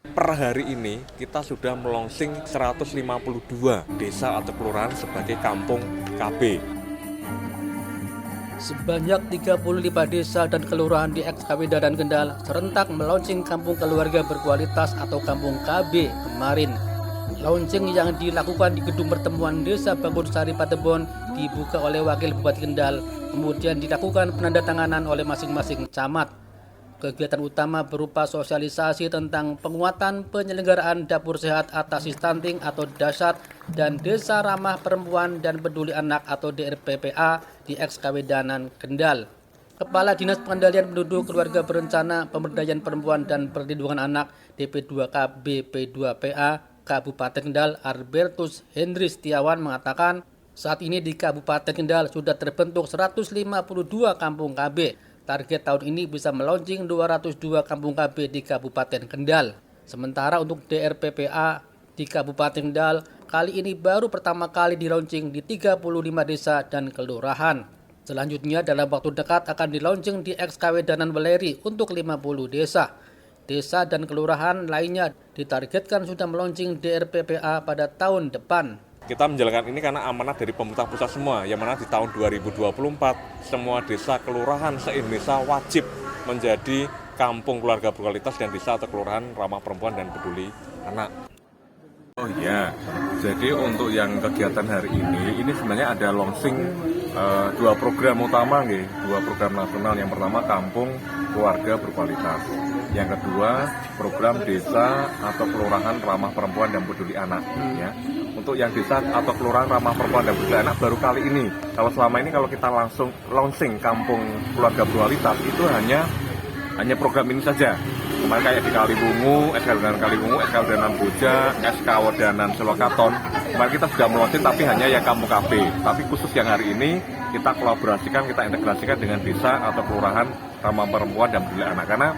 Per hari ini kita sudah melonsing 152 desa atau kelurahan sebagai kampung KB. Sebanyak 35 desa dan kelurahan di XKW Danan Kendal serentak melaunching kampung keluarga berkualitas atau kampung KB kemarin. Launching yang dilakukan di gedung pertemuan Desa Bangunsari Patebon dibuka oleh Wakil Bupati Kendal, kemudian dilakukan penandatanganan oleh masing-masing camat. Kegiatan utama berupa sosialisasi tentang penguatan penyelenggaraan dapur sehat atasi stunting atau DASAT dan Desa Ramah Perempuan dan Peduli Anak atau DRPPA di XKW Danan Kendal. Kepala Dinas Pengendalian Penduduk Keluarga Berencana Pemberdayaan Perempuan dan Perlindungan Anak DP2K BP2PA Kabupaten Kendal Albertus Hendri Setiawan mengatakan saat ini di Kabupaten Kendal sudah terbentuk 152 kampung KB. Target tahun ini bisa melaunching 202 kampung KB di Kabupaten Kendal. Sementara untuk DRPPA di Kabupaten Kendal kali ini baru pertama kali di-launching di 35 desa dan kelurahan. Selanjutnya dalam waktu dekat akan di-launching di XKW Danan Weleri untuk 50 desa. Desa dan kelurahan lainnya ditargetkan sudah melaunching DRPPA pada tahun depan. Kita menjalankan ini karena amanat dari pemerintah pusat semua, yang mana di tahun 2024 semua desa kelurahan se-Indonesia wajib menjadi kampung keluarga berkualitas dan desa atau kelurahan ramah perempuan dan peduli anak. Oh iya, jadi untuk yang kegiatan hari ini sebenarnya ada launching dua program utama, dua program nasional. Yang pertama kampung keluarga berkualitas, yang kedua program desa atau kelurahan ramah perempuan dan peduli anak. Ya, untuk yang desa atau kelurahan ramah perempuan dan peduli anak baru kali ini. Kalau selama ini kalau kita langsung launching kampung keluarga berkualitas itu hanya program ini saja. Kemarin kayak di Kaliwungu, SK Danan Kaliwungu, SK Danan Boja, SK Danan Selokaton. Kemarin kita sudah meluncurkan tapi hanya ya kampung KB. Tapi khusus yang hari ini kita kolaborasikan, kita integrasikan dengan desa atau kelurahan ramah perempuan dan peduli anak. Karena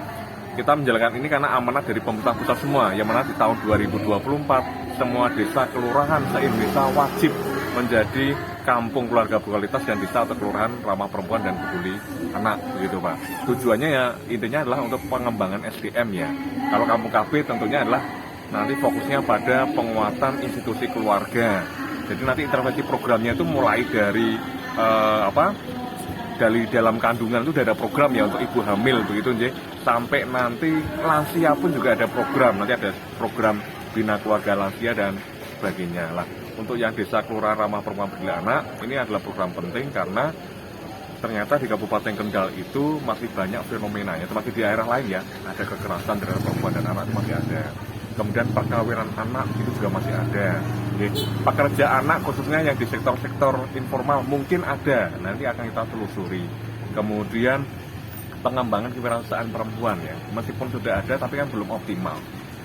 kita menjalankan ini karena amanat dari pemerintah pusat semua, yang mana di tahun 2024 semua desa kelurahan se-Indonesia wajib menjadi kampung keluarga berkualitas dan desa atau kelurahan ramah perempuan dan peduli anak, begitu Pak. Tujuannya ya intinya adalah untuk pengembangan SDM ya. Kalau kampung KB tentunya adalah nanti fokusnya pada penguatan institusi keluarga. Jadi nanti intervensi programnya itu mulai dari dari dalam kandungan itu sudah ada program ya untuk ibu hamil begitu sampai nanti lansia pun juga ada program. Nanti ada program bina keluarga lansia dan sebagainya lah. Untuk yang desa kelurahan ramah perempuan peduli anak ini adalah program penting karena ternyata di Kabupaten Kendal itu masih banyak fenomenanya, termasuk di daerah lain ya, ada kekerasan terhadap perempuan dan anak itu masih ada. Kemudian perkawinan anak itu juga masih ada. Pekerja anak khususnya yang di sektor-sektor informal mungkin ada, nanti akan kita telusuri. Kemudian pengembangan kewirausahaan perempuan ya, meskipun sudah ada tapi kan belum optimal.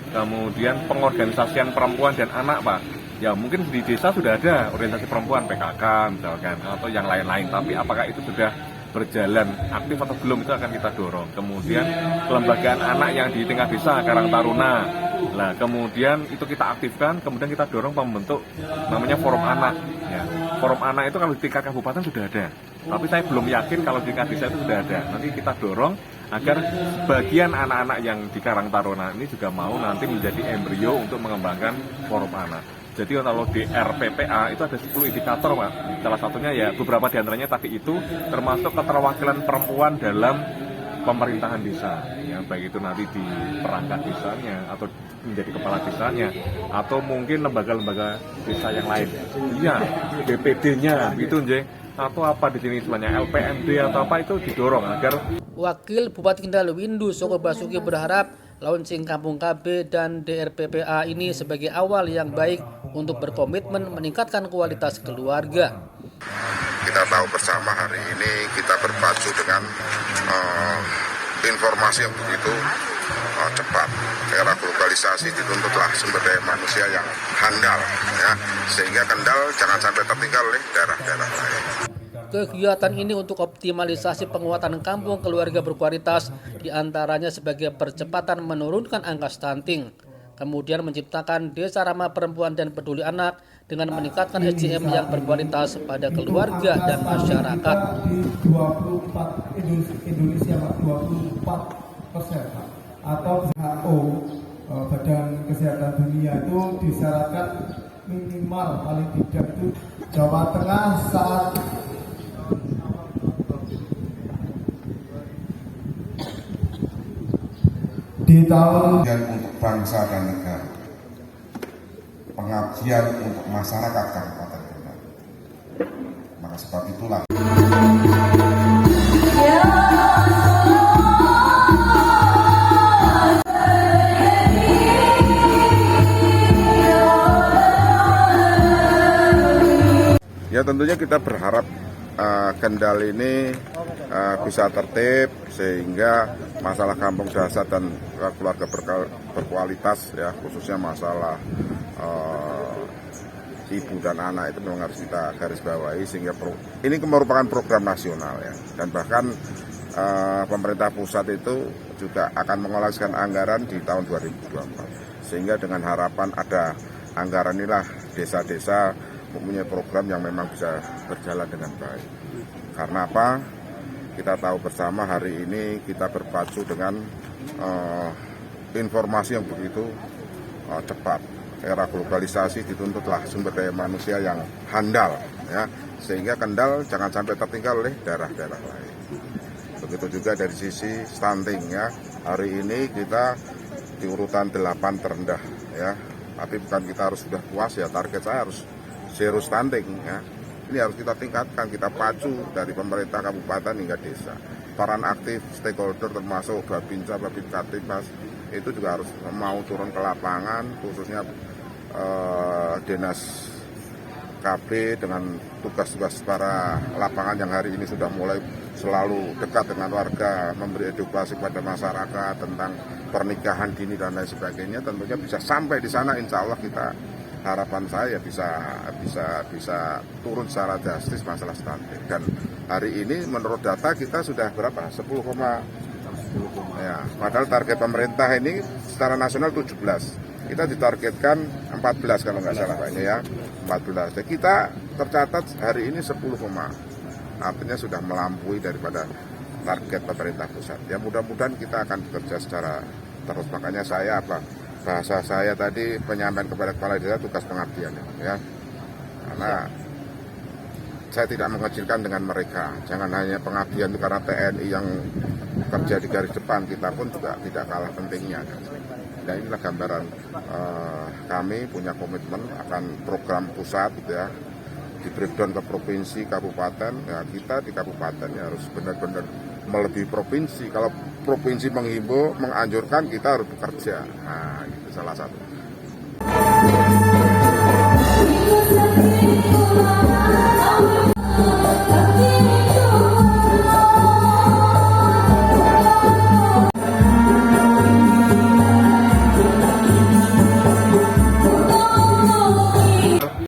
Kemudian pengorganisasian perempuan dan anak Pak, ya mungkin di desa sudah ada organisasi perempuan PKK misalkan atau yang lain-lain, tapi apakah itu sudah berjalan aktif atau belum itu akan kita dorong. Kemudian kelembagaan anak yang di tingkat desa Karang Taruna, nah kemudian itu kita aktifkan, kemudian kita dorong membentuk namanya forum anak. Ya, forum anak itu kalau di tingkat kabupaten sudah ada, tapi saya belum yakin kalau di tingkat desa itu sudah ada. Nanti kita dorong agar sebagian anak-anak yang di Karang Taruna ini juga mau nanti menjadi embrio untuk mengembangkan forum anak. Jadi kalau di RPPA itu ada 10 indikator Pak. Salah satunya ya beberapa diantaranya tadi itu termasuk keterwakilan perempuan dalam pemerintahan desa. Ya, baik itu nanti di perangkat desanya atau menjadi kepala desanya atau mungkin lembaga-lembaga desa yang lain. Iya, BPD-nya gitu atau apa di sini sebenarnya LPMD atau apa itu didorong agar. Wakil Bupati Kendal Windu Soko Basuki berharap launching Kampung KB dan DRPPA ini sebagai awal yang baik untuk berkomitmen meningkatkan kualitas keluarga. Kita tahu bersama hari ini kita berpacu dengan informasi yang begitu cepat. Era globalisasi dituntutlah sumber daya manusia yang handal, ya, sehingga Kendal jangan sampai tertinggal oleh daerah-daerah lain. Kegiatan ini untuk optimalisasi penguatan kampung keluarga berkualitas diantaranya sebagai percepatan menurunkan angka stunting, kemudian menciptakan desa ramah perempuan dan peduli anak dengan meningkatkan SDM yang berkualitas pada keluarga dan masyarakat. 24 Indonesia 24% atau WHO Badan Kesehatan Dunia itu disyaratkan minimal paling tidak itu Jawa Tengah saat di tahun untuk bangsa dan negara, pengabdian untuk masyarakat Kabupaten Kendal. Maka sebab itulah ya tentunya kita berharap Kendal ini bisa tertib sehingga masalah kampung dahsyat dan keluarga berkualitas ya, khususnya masalah ibu dan anak itu memang harus kita garis bawahi, sehingga ini merupakan program nasional ya, dan bahkan pemerintah pusat itu juga akan mengolaskan anggaran di tahun 2024, sehingga dengan harapan ada anggaran inilah desa-desa mempunyai program yang memang bisa berjalan dengan baik. Karena apa? Kita tahu bersama hari ini kita berpacu dengan informasi yang begitu cepat. Era globalisasi dituntutlah sumber daya manusia yang handal, ya, sehingga Kendal jangan sampai tertinggal oleh daerah-daerah lain. Begitu juga dari sisi stunting ya. Hari ini kita di urutan 8 terendah ya. Tapi bukan kita harus sudah puas ya, target saya harus zero stunting ya. Ini harus kita tingkatkan, kita pacu dari pemerintah kabupaten hingga desa. Peran aktif stakeholder termasuk Babinsa, Babinsa itu juga harus mau turun ke lapangan, khususnya Dinas KB dengan tugas-tugas para lapangan yang hari ini sudah mulai selalu dekat dengan warga, memberi edukasi kepada masyarakat tentang pernikahan dini dan lain sebagainya. Tentunya bisa sampai di sana, insya Allah kita harapan saya bisa turun secara drastis masalah stunting. Dan hari ini menurut data kita sudah berapa? 10, ya. Padahal target pemerintah ini secara nasional 17. Kita ditargetkan 14 kalau nggak salah Pak ini ya. 14. Jadi kita tercatat hari ini 10, artinya sudah melampaui daripada target pemerintah pusat. Ya mudah-mudahan kita akan bekerja secara terus. Makanya bahasa saya tadi penyampaian kepada kepala desa tugas pengabdian ya. Karena saya tidak mengecilkan dengan mereka. Jangan hanya pengabdian karena TNI yang kerja di garis depan, kita pun juga tidak kalah pentingnya. Nah inilah gambaran kami punya komitmen akan program pusat ya, di breakdown ke provinsi, kabupaten. Ya, kita di kabupaten ya harus benar-benar melebihi provinsi. Kalau provinsi menghimbau, menganjurkan, kita harus bekerja. Nah itu salah satu.